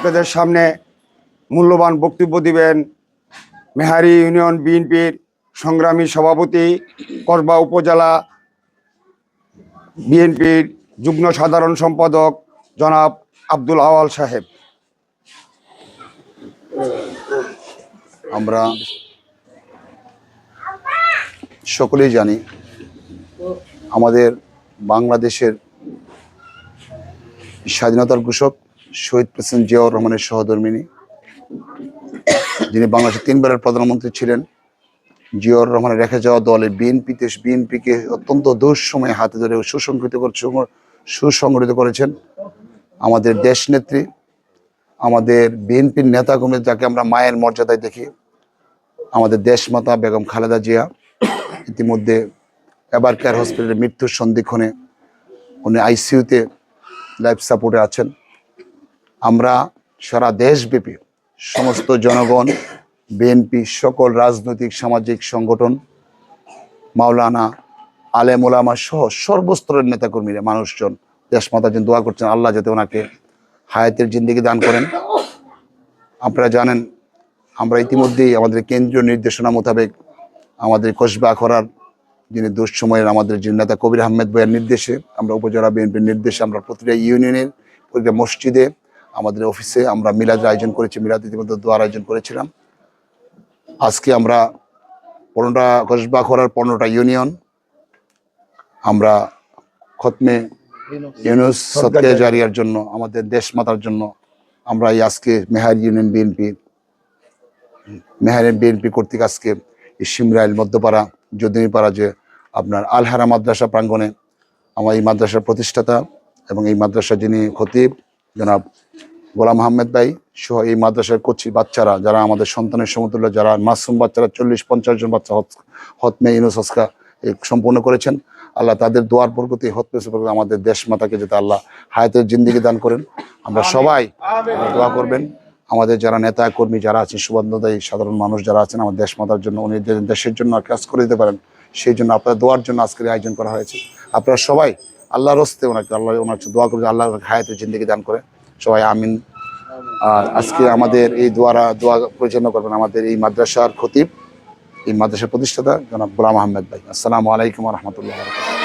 আপনাদের সামনে মূল্যবান বক্তব্য দিবেন মেহারী ইউনিয়ন বিএনপির সংগ্রামী সভাপতি, কসবা উপজেলা বিএনপির যুগ্ম সাধারণ সম্পাদক জনাব আব্দুল আওয়াল সাহেব। আমরা সকলেই জানি আমাদের বাংলাদেশের স্বাধীনতার ঘোষক শহীদ প্রেসিডেন্ট জিয়াউর রহমানের সহধর্মিণী, যিনি বাংলাদেশের 3 বারের প্রধানমন্ত্রী ছিলেন, জিয়াউর রহমানের রেখে যাওয়া দলে বিএনপিকে অত্যন্ত দুঃসময়ে হাতে ধরে সুসংগঠিত করেছেন আমাদের দেশনেত্রী, আমাদের বিএনপির নেতাকর্মী, যাকে আমরা মায়ের মর্যাদায় দেখি, আমাদের দেশমাতা বেগম খালেদা জিয়া। ইতিমধ্যে এবার কেয়ার হসপিটালের মৃত্যুর সন্ধিক্ষণে উনি আইসিইউতে লাইফ সাপোর্টে আছেন। আমরা সারা দেশব্যাপী সমস্ত জনগণ, বিএনপি, সকল রাজনৈতিক সামাজিক সংগঠন, মাওলানা, আলেম ওলামা সহ সর্বস্তরের নেতাকর্মীরা, মানুষজন দেশমাতার জন্য দোয়া করছেন, আল্লাহ যাতে ওনাকে হায়াতের জিন্দেগি দান করেন। আপনারা জানেন আমরা ইতিমধ্যেই আমাদের কেন্দ্রীয় নির্দেশনা মোতাবেক আমাদের কসবা আখড়ার যিনি দুঃসময়ের আমাদের যিনি নেতা কবির আহমেদ ভাইয়ের নির্দেশে, আমরা উপজেলা বিএনপির নির্দেশে আমরা প্রতিটা ইউনিয়নের, প্রতিটা মসজিদে, আমাদের অফিসে আমরা মিলাদের আয়োজন করেছি। মিলাদ ইতিমধ্যে দোয়ার আয়োজন করেছিলাম। আজকে আমরা 15টা কসবা আখড়ার 15টা ইউনিয়ন আমরা খতমে ইউনুস সদকায়ে জারিয়ার জন্য, আমাদের দেশমাতার জন্য আমরা এই আজকে মেহারী বিএনপি কর্তৃক আজকে শিমরাইল, মধ্যপাড়া, যদিনীপাড়া যে আপনার আলহারা মাদ্রাসা প্রাঙ্গণে আমার এই মাদ্রাসার প্রতিষ্ঠাতা এবং এই মাদ্রাসার যিনি খতিব জনাব গোলাম আহমেদ ভাই সহ এই মাদ্রাসার কচি বাচ্চারা, যারা আমাদের সন্তানের সমতুল্য, যারা মাসুম বাচ্চারা 40-50 জন বাচ্চা হতমে ইউনুস হজকা সম্পূর্ণ করেছেন, আল্লাহ তাদের দোয়ার বরকতে আমাদের দেশমাতাকে যাতে আল্লাহ হায়াতের জিন্দেগি দান করেন। আমরা সবাই দোয়া করবেন। আমাদের যারা নেতা কর্মী যারা আছেন, সুবন্ধদায়ী সাধারণ মানুষ যারা আছেন, আমার দেশমাতার জন্য, উনি দেশের জন্য কাজ করে দিতে পারেন, সেই জন্য আপনার দোয়ার জন্য আজকের আয়োজন করা হয়েছে। আপনারা সবাই আল্লাহর হস্তে ওনার দোয়া করবেন, আল্লাহ হায়াতের জিন্দেগি দান করে, সবাই আমিন। আর আজকে আমাদের এই দোয়া পরিচালনা করবেন আমাদের এই মাদ্রাসার খতিব, এই মাদ্রাসার প্রতিষ্ঠাতা জনাব গোলাম আহমেদ ভাই। আসসালামু আলাইকুম ওয়া রাহমাতুল্লাহি ওয়া বারাকাতুহু।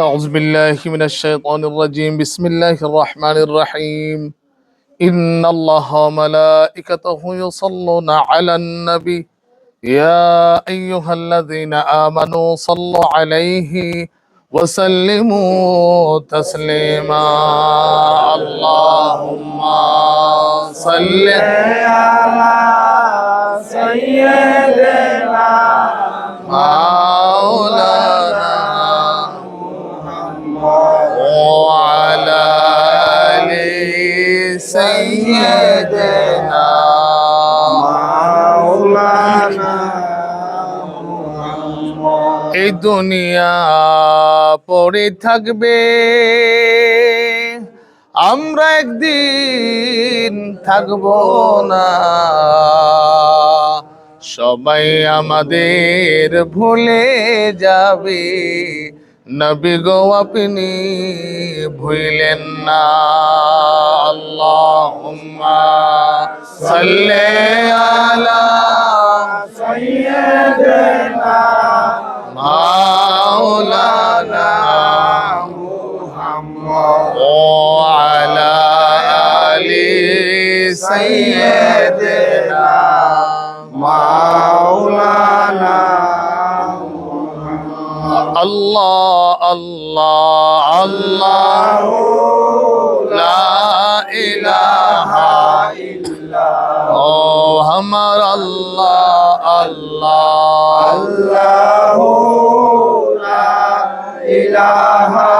أعوذ بالله من الشيطان الرجيم. بسم الله الرحمن الرحيم. إن الله وملائكته يصلون على النبي يا أيها الذين آمنوا صلوا عليه وسلموا تسليما. اللهم صل على سيدنا مولانا وعلى آل سيدنا مولانا। এই দুনিয়া পড়ে থাকবে, আমরা একদিন থাকবো না। সবাই আমাদের ভুলে যাবে, নবী গো আপনি ভুলেন না। আল্লাহুম্মা সাল্লি আলা সাইয়্যিদিনা মাওলানা মুহাম্মদ ওয়া আলা আলি সাইয়্যিদিনা মাওলানা। अल्लाह अल्लाह अल्लाह ला इलाहा इल्लल्लाह ओ हमारा अल्लाह अल्लाह अल्लाह ला इलाहा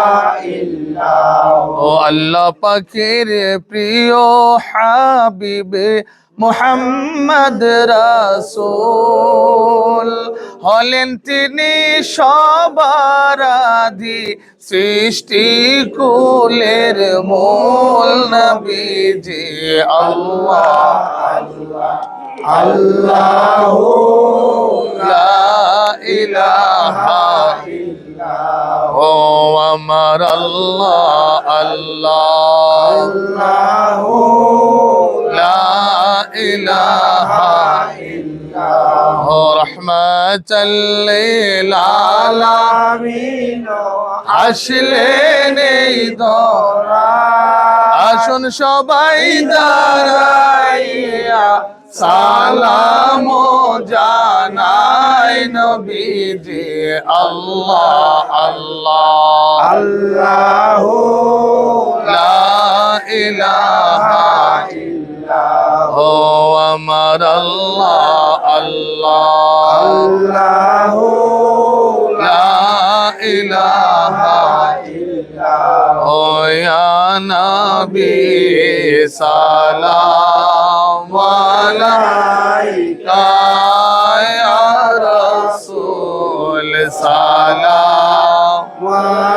इल्लल्लाह ओ अल्लाह पाकेर प्रिय हाबिब মুহাম্মদ রাসূল হলেন তিনি সবার আদি সৃষ্টি কুলের মূল নবীজি। আল্লাহ আল্লাহ আল্লাহু লা ইলাহা ইল্লাল্লাহ ও আমার আল্লাহ আল্লাহ আল্লাহু লা ইলাহা ইল্লাল্লাহ রাহমাতাল লিল আলামিন আসলেন এই দরা আসুন সবাই দাঁড়াইয়া সালাম জানাই নবীজি। আল্লাহ আল্লাহ আল্লাহু লা ইলাহা ইল্লাল্লাহ ও আমার আল্লাহ আল্লাহ আল্লাহু লা ইলাহা ইল্লাল্লাহ ও ইয়া নবী সালাম আলাইকা ইয়া রাসূল সালাম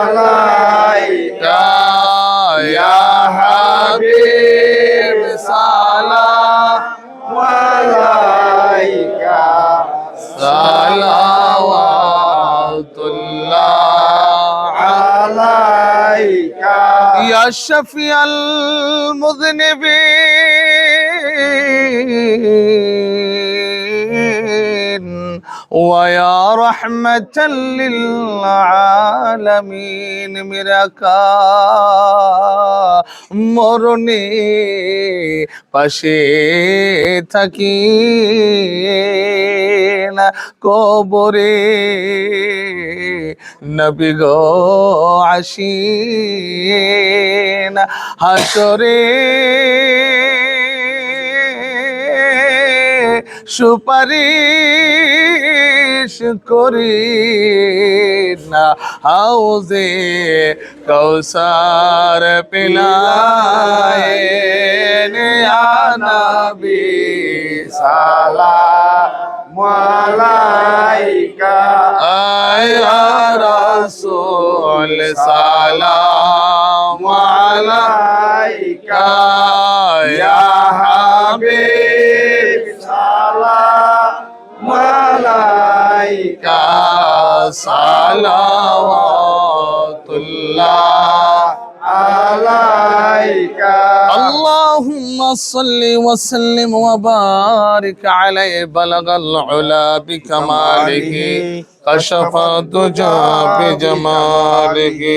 আলাইকা ইয়া হাবিব সালাম আলাইকা সালাওয়াতুল্লাহ আলাইকা ইয়া শাফিআল মুযনিবিন ওয়া ইয়া রাহমাতাল লিল আলামিন। মেরা কা মরণে পাশে থাকি না কবরে নবী গো আসিন হাসরে সুপারিশ করি না হাউজে কৌসার পিলায়েন ইয়া নবী সালাম আলাইকা ইয়া রাসূল সালাম আলাইকা ইয়া হাবিব সালাম আলাইকা সালাওয়াতুল্লাহ আলাইকা। আল্লাহুম্মা সাল্লি ওয়া সাল্লিম ওয়া বারিক আলাইহি বালাগাল উলা বিকামালিহি কাশাফা দুজা বিজামালিহি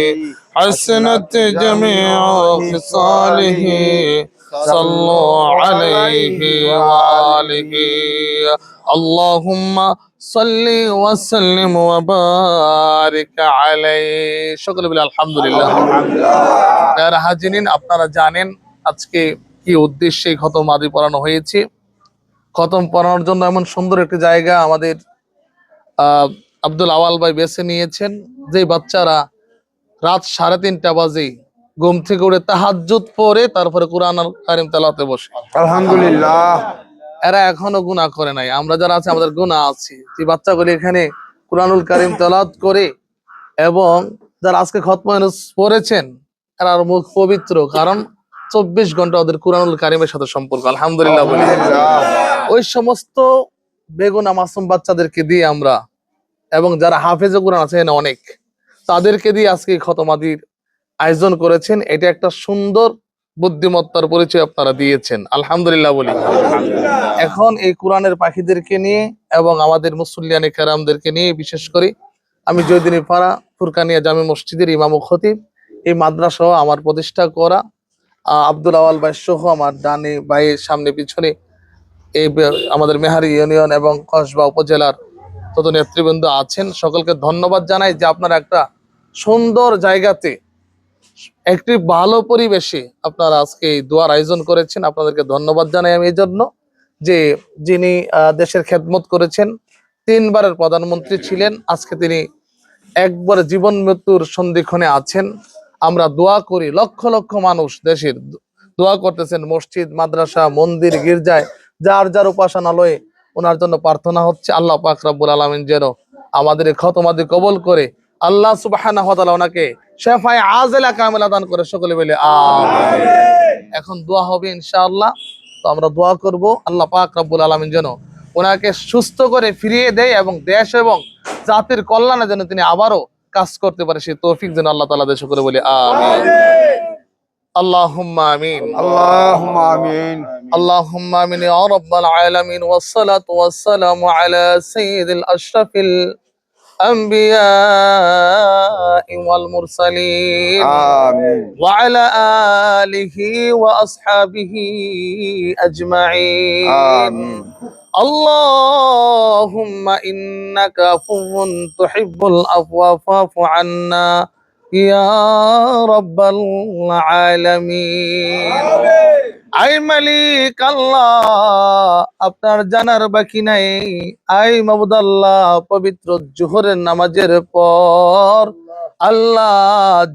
হাসনাত জামিউ খিসালিহি সাল্লু আলাইহি ওয়া আলিহি। আল্লাহুম্মা সাল্লি ওয়া সাল্লিম ওয়া বারিক আলাইহি। সকলে বলে আলহামদুলিল্লাহ। যারা হাজিরিন, আপনারা জানেন আজকে কি উদ্দেশ্যে খতম আদি পড়ানো হয়েছে। খতম পড়ানোর জন্য এমন সুন্দর একটি জায়গা আমাদের আব্দুল আওয়াল ভাই বেছে নিয়েছেন। যে বাচ্চারা রাত 3:30 বাজে ঘুম থেকে উঠে তাহাজ্জুদ পড়ে তারপরে কোরআন কারীম তেলাওয়াতে বসে, আলহামদুলিল্লাহ, এরা এখনো গুনাহ করে নাই। আমরা যারা আছে আমাদের গুনাহ আছে। যে বাচ্চাগুলি এখানে কোরআনুল কারীম তেলাওয়াত করে এবং যারা আজকে খতম পড়েছেন এরা মুখ পবিত্র, কারণ 24 ঘন্টা ওদের কোরআনুল কারীমের সাথে সম্পর্ক। আলহামদুলিল্লাহ বলি। ওই সমস্ত বেগুনা মাসুম বাচ্চাদেরকে দিয়ে আমরা, এবং যারা হাফেজে কোরআন আছে এখানে অনেক, তাদেরকে দিয়ে আজকে এই খতমাদির আয়োজন করেছেন। এটা একটা সুন্দর বুদ্ধিমত্তার পরিচয় আপনারা দিয়েছেন, আলহামদুলিল্লাহ বলি। এখন এই কোরআনের পাখিদেরকে নিয়ে এবং আমাদের মুসল্লিয়ানে কেরামদেরকে নিয়ে, বিশেষ করে আমি জয়দিনী পাড়া ফুরকানিয়া জামে মসজিদের ইমাম ও খতিব, এই মাদ্রাসা আমার প্রতিষ্ঠা করা আব্দুল আওয়াল ভাই সহ আমার ডানে ভাইয়ের সামনে পিছনে আমাদের মেহারি ইউনিয়ন এবং কসবা উপজেলার তত নেতৃবৃন্দ আছেন, সকলকে ধন্যবাদ জানাই যে আপনারা একটা সুন্দর জায়গাতে একটি ভালো পরিবেশে আপনারা আজকে এই দোয়ার আয়োজন করেছেন। আপনাদেরকে ধন্যবাদ জানাই আমি এই জন্য যে যিনি দেশের খেদমত করেছেন, 3 বারের প্রধানমন্ত্রী ছিলেন, আজকে তিনি একবার জীবন মৃত্যুর সন্ধিক্ষণে আছেন। আমরা দোয়া করি, লক্ষ লক্ষ মানুষ দেশের দোয়া করতেছেন, মসজিদ মাদ্রাসা মন্দির গির্জায় যার যার উপাসনালয়ে ওনার জন্য প্রার্থনা হচ্ছে। আল্লাহ পাক রব্বুল আলামিন যেন আমাদের এই খতমাদি কবুল করে আল্লাহ সুবহানাহু ওয়া তাআলা ওনাকে শেফায়ে আজেলা কামিলা দান করে, সকলে বলে আমিন। এখন দোয়া হবে ইনশাআল্লাহ, তো আমরা দোয়া করব আল্লাহ পাক রব্বুল আলামিন যেন ওনাকে সুস্থ করে ফিরিয়ে দেয় এবং দেশ এবং জাতির কল্যাণে যেন তিনি আবারও কাজ করতে পারে, সেই তৌফিক যেন আল্লাহ তাআলা দেশ করে বলে আমিন। আল্লাহুম্মা আমিন, আল্লাহুম্মা আমিন। اللهم آمين يا رب العالمين، والصلاة والسلام على سيد الأشرف الأنبياء والمرسلين আমিন। وعلى آله وأصحابه أجمعين আমিন। اللهم إنك عفو تحب العفو فاعف عنا يا رب العالمين। আই মালিক আল্লাহ, আপনার জানার বাকি নাই। আই মাবুদ আল্লাহ, পবিত্র জোহরের নামাজের পর আল্লাহ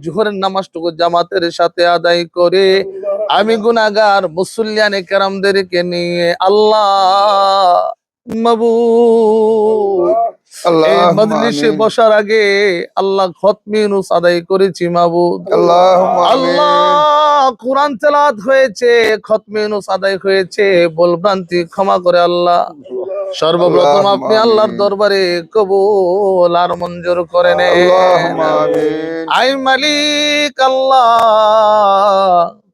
জোহরের নামাজটুকু জামাতের সাথে আদায় করে আমি গুনাহগার মুসল্লিয়ানে কেরামদেরকে নিয়ে আল্লাহ মাবুদ এই মজলিসে বসার আগে আল্লাহ খতমে ইউনূস আদায় করেছি মাবুদ। আল্লাহুম্মা আমিন। আল্লাহ কোরআন তেলাওয়াত হয়েছে, খতমে ইউনূস আদায় হয়েছে, ভুলভ্রান্তি ক্ষমা করে আল্লাহ। সর্বপ্রথম আপনি আল্লাহর দরবারে কবুল আর মঞ্জুর করে নেন। আল্লাহুম্মা আমিন। আই মালিক আল্লাহ,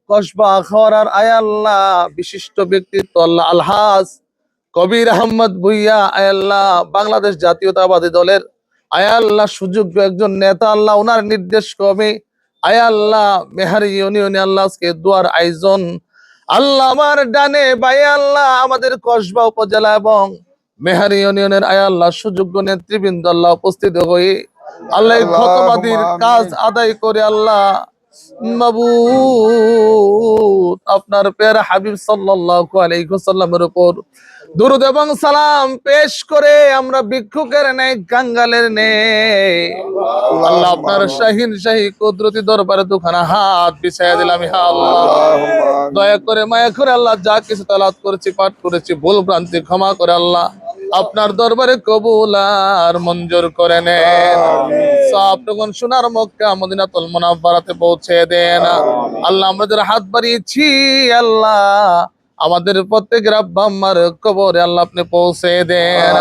কসবা আখাউড়ার আয় আল্লাহ বিশিষ্ট ব্যক্তিত্ব আল্লাহ আলহাজ কবির আহমদ ভুইয়া আয় আল্লাহ, বাংলাদেশ জাতীয়তাবাদী দলের আয় আল্লাহ সুযোগ্য একজন নেতা আল্লাহ, ওনার নির্দেশ ক্রমে আয় আল্লাহ মেহারি ইউনিয়নে আল্লাহ আজকে দোয়ার আয়োজন আল্লাহ। আমার ডানে বাই আল্লাহ আমাদের কসবা উপজেলা এবং মেহারি ইউনিয়নের আয় আল্লাহ সুযোগ্য নেতৃবৃন্দ আল্লাহ উপস্থিত হয়ে আল্লাহ এই খতবাদীর কাজ আদায় করে আল্লাহ মাবুদ আপনার পেয়ারা হাবিব সাল্লাল্লাহু আলাইহি ওয়াসাল্লামের উপর দুরূদ এবং সালাম পেশ করে আমরা ভিক্ষুকের ন্যায় কাঙ্গালের ন্যায় আল্লাহ আপনার শাহিন শাহী কুদরতি দরবারে দুখানা হাত বিছায়া দিলাম ইয়া আল্লাহ। দয়া করে মায়া করে আল্লাহ যা কিছু তালাত করেছি পাঠ করেছি ভুল ভ্রান্তি ক্ষমা করে আল্লাহ আপনার দরবারে কবুল আর মঞ্জুর করে নেন। সবটুকুন সোনার মক্কা মদিনাতুল মুনাওয়ারাতে পৌঁছে দেন আল্লাহ। আমরা যারা হাত বাড়িয়েছি আল্লাহ আমাদের প্রত্যেকের আব্বা আম্মার কবরে আল্লাহ আপনি পৌঁছে দেন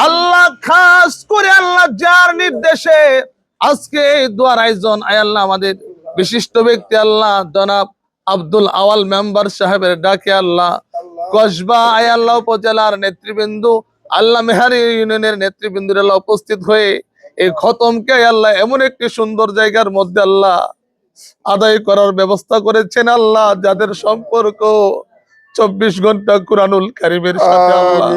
আল্লাহ। খাস করে আল্লাহ যার নির্দেশে আজকে এই দোয়ার আয়োজন আয় আল্লাহ, আমাদের বিশিষ্ট ব্যক্তি আল্লাহ জনাব আব্দুল আওয়াল মেম্বার সাহেবের ডাকে আল্লাহ কসবা আয় আল্লাহ উপজেলার নেতৃবৃন্দ আল্লাহ মেহারি ইউনিয়নের নেতৃবৃন্দুর আল্লাহ উপস্থিত হয়ে এই খতমকে আল্লাহ এমন একটি সুন্দর জায়গার মধ্যে আল্লাহ আদায় করার ব্যবস্থা করেছেন আল্লাহ, যাদের সম্পর্ক 24 ঘন্টা কুরআনুল কারীমের সাথে আল্লাহ।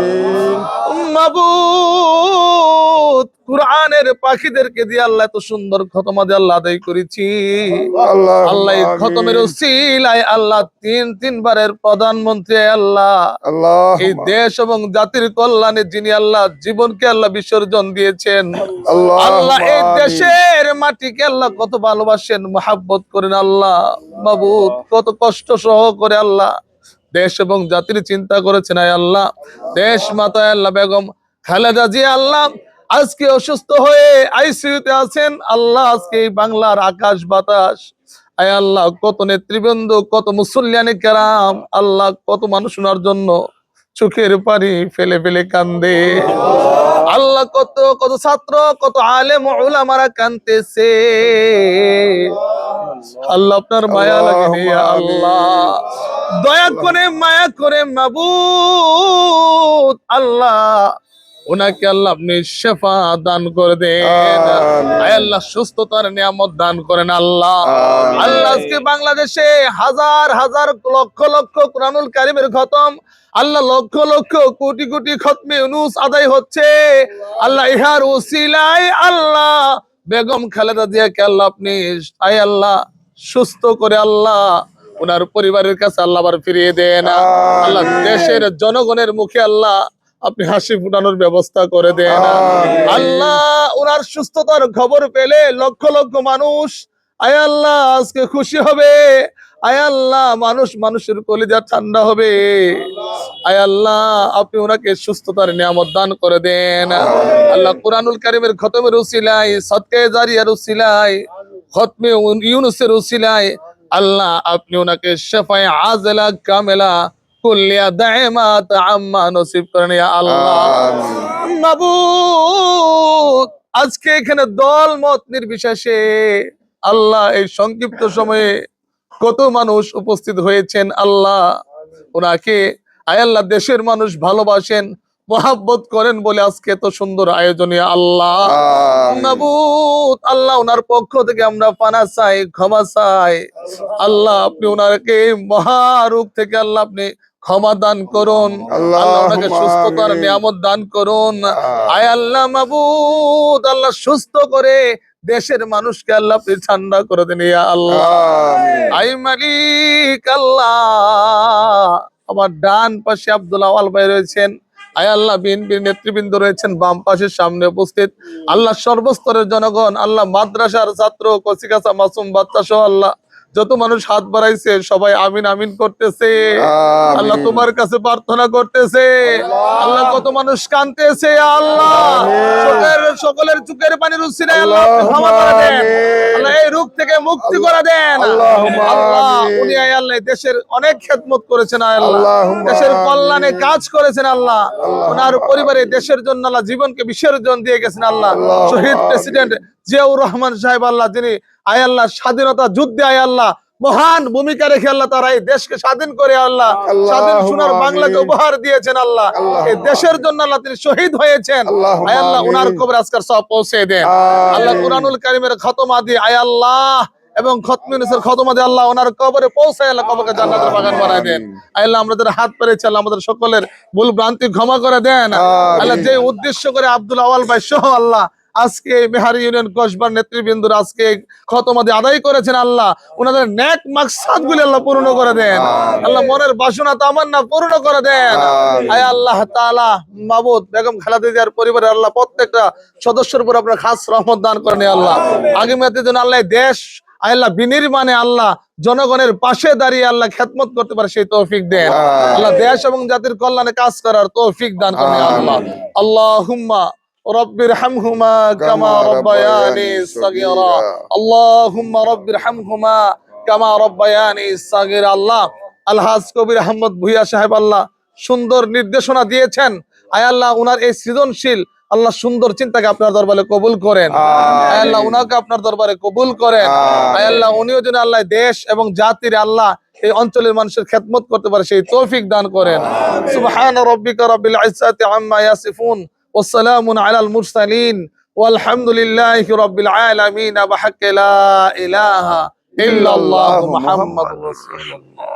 মাবুদ কুরআনের পাখিদেরকে দিয়ে আল্লাহ এত সুন্দর খতম আল্লাহ আদায় করেছি আল্লাহ। এই খতমের উসিলায় আল্লাহ 3 বারের প্রধানমন্ত্রী আল্লাহ এই দেশ এবং জাতির কল্যাণে যিনি আল্লাহ জীবনকে আল্লাহ বিসর্জন দিয়েছেন আল্লাহ, এই দেশের মাটিকে আল্লাহ কত ভালোবাসেন মহাব্বত করেন আল্লাহ। মাবুদ কত কষ্ট সহ করে আল্লাহ দেশ এবং জাতির চিন্তা করেছেন আয় আল্লাহ। দেশ মাতা আল্লাহ বেগম খালেদা জিয়া আল্লাহ আজকে অসুস্থ হয়ে আইসিইউতে আছেন আল্লাহ। আজকে এই বাংলার আকাশ বাতাস আয় আল্লাহ কত নেতৃবৃন্দ কত মুসল্লিয়ানে কেরাম আল্লাহ, কত মানুষ ওনার জন্য চোখের পানি ফেলে ফেলে কান্দে আল্লাহ কত কত ছাত্র কত আলেম উলামারা কাঁদতেছে আল্লাহ আপনার মায়া লাগে ইয়া আল্লাহ দয়া করে মায়া করে মাবুদ আল্লাহ ওনাকে আল্লাহ আপনি শেফা দান করে দেন আয় আল্লাহ সুস্থতার নিয়ামত দান করেন আল্লাহ আল্লাহ আজকে বাংলাদেশে হাজার হাজার লক্ষ লক্ষ কুরআনুল কারীমের খতম আল্লাহ লক্ষ লক্ষ কোটি কোটি খতমে ইউনূস আদায় হচ্ছে আল্লাহ ইহার ওসিলায় আল্লাহ বেগম খালেদা জিয়াকে আল্লাহ আপনি আয় আল্লাহ সুস্থ করে আল্লাহ ওনার পরিবারের কাছে আল্লাহ আবার ফিরিয়ে দেন আল্লাহ দেশের জনগণের মুখে আল্লাহ আপনি হাসি ফুটানোর ব্যবস্থা করে দেন আল্লাহ ওনার সুস্থতার খবর পেলে লক্ষ লক্ষ মানুষ আয় আল্লাহ আজকে খুশি হবে আয় আল্লাহ মানুষের কলিজা ঠান্ডা হবে আয় আল্লাহ আপনি ওনাকে সুস্থতার নিয়ামত দান করে দেন আল্লাহ কুরআনুল কারীমের খতমের উসিলায় সদকায়ে জারিয়ার উসিলায় খতমে ইউনূসের উসিলায় আল্লাহ আপনি ওনাকে শেফায়ে আজলা কামেলা কুল্লিয়া দাইমাত আম্মা নসিব করেন ইয়া আল্লাহ মাবুদ আজকে এখানে দল মত নির্বিশেষে আল্লাহ এই সংক্ষিপ্ত সময়ে কত মানুষ উপস্থিত হয়েছেন আল্লাহ ওনাকে আয় আল্লাহ দেশের মানুষ ভালোবাসেন মহাব্বত করেন বলে আজকে এত সুন্দর আয়োজন ইয়া আল্লাহ মাবুদ আল্লাহ ওনার পক্ষ থেকে আমরা পানা চাই ক্ষমা চাই আল্লাহ আপনি ওনাকে মহারোগ থেকে আল্লাহ আপনি ক্ষমা দান করুন আল্লাহ ওনাকে সুস্থতার নিয়ামত দান করুন আয় আল্লাহ মাবুদ আল্লাহ সুস্থ করে দেশের মানুষকে আল্লাহ আপনি ঠান্ডা করে দেন ইয়া আল্লাহ আই মালিক আল্লাহ আমার ডান পাশে আব্দুল আওয়াল ভাই রয়েছেন আয় আল্লাহ বিএনপির নেতৃবৃন্দ রয়েছেন বাম পাশের সামনে উপস্থিত আল্লাহ সর্বস্তরের জনগণ আল্লাহ মাদ্রাসার ছাত্র কচিকাচা মাসুম বাচ্চা সহ আল্লাহ যত মানুষ হাত বাড়াইছে সবাই আমিন আমিন করতেছে আল্লাহ তোমার কাছে প্রার্থনা করতেছে আল্লাহ কত মানুষ কাঁদতেছে আল্লাহ সকলের চোখের পানির উসিলায় আল্লাহ আপনি ক্ষমা করে দেন আল্লাহ এই রোগ থেকে মুক্তি করে দেন আল্লাহ উনি আয় আল্লাহ দেশের অনেক খেদমত করেছেন আয় আল্লাহ দেশের কল্যাণে কাজ করেছেন আল্লাহ ওনার পরিবারে দেশের জন্য আল্লাহ জীবনকে বিসর্জন দিয়ে গেছেন আল্লাহ শহীদ প্রেসিডেন্ট জিয়াউর রহমান সাহেব আল্লাহ যিনি আয় আল্লাহ স্বাধীনতা যুদ্ধে আয় আল্লাহ মহান ভূমিকা রেখে আল্লাহ তারা এই দেশকে স্বাধীন করে আল্লাহ স্বাধীন সোনার বাংলাকে উপহার দিয়েছেন আল্লাহ এই দেশের জন্য আল্লাহ তিনি শহীদ হয়েছেন আয় আল্লাহ উনার কবরে আজকের সব পৌঁছে দেন আল্লাহ কুরআনুল কারীমের খতমা দিয়ে আয় আল্লাহ এবং খতমে ইউনূসের খতমা দিয়ে আল্লাহ ওনার কবরে পৌঁছায় আল্লাহ কবরকে জান্নাতের বাগান বানায় দেন আয় আল্লাহ আমাদের হাত পেরেছে আল্লাহ আমাদের সকলের ভুল ভ্রান্তি ক্ষমা করে দেন আল্লাহ যে উদ্দেশ্য করে আব্দুল আওয়াল ভাই সহ আল্লাহ আজকে মেহারি ইউনিয়ন কসবার নেতৃবৃন্দ আজকে খতমাদি আদায় করেছেন আল্লাহ ওনাদের নেক মাকসাদ গুলি আল্লাহ পূর্ণ করে দেন আল্লাহ মনের বাসনা তামান্না পূর্ণ করে দেন আয় আল্লাহ তাআলা মাবুদ বেগম খালেদা জিয়ার পরিবারের আল্লাহ প্রত্যেকটা সদস্যের উপর আপনার খাস রহমত দান করেন আল্লাহ আগামীতে যেন আল্লাহ দেশ আল্লাহ বিনির্মাণে আল্লাহ জনগণের পাশে দাঁড়িয়ে আল্লাহ খেদমত করতে পারে সেই তৌফিক দেন আল্লাহ দেশ এবং জাতির কল্যাণে কাজ করার তৌফিক দান করেন আল্লাহ আল্লাহুম্মা رب ارحمهما كما ربياني صغيرا اللهم رب ارحمهما كما ربياني صغيرا আল্লাহ আলহাজ কবির আহমদ ভুইয়া সাহেব আল্লাহ সুন্দর নির্দেশনা দিয়েছেন আয় আল্লাহ উনার এই সৃজনশীল আল্লাহ সুন্দর চিন্তাকে আপনার দরবারে কবুল করেন আয় আল্লাহ উনাকে আপনার দরবারে কবুল করেন আয় আল্লাহ উনিও যেন আল্লাহ দেশ এবং জাতির আল্লাহ এই অঞ্চলের মানুষের খেদমত করতে পারে সেই তৌফিক দান করেন সুবহান রাব্বিকা রাব্বিল ইজ্জাতি আম্মা ইয়াসিফুন والسلام على المرسلين والحمد لله رب العالمين بحق لا إله إلا الله محمد رسول الله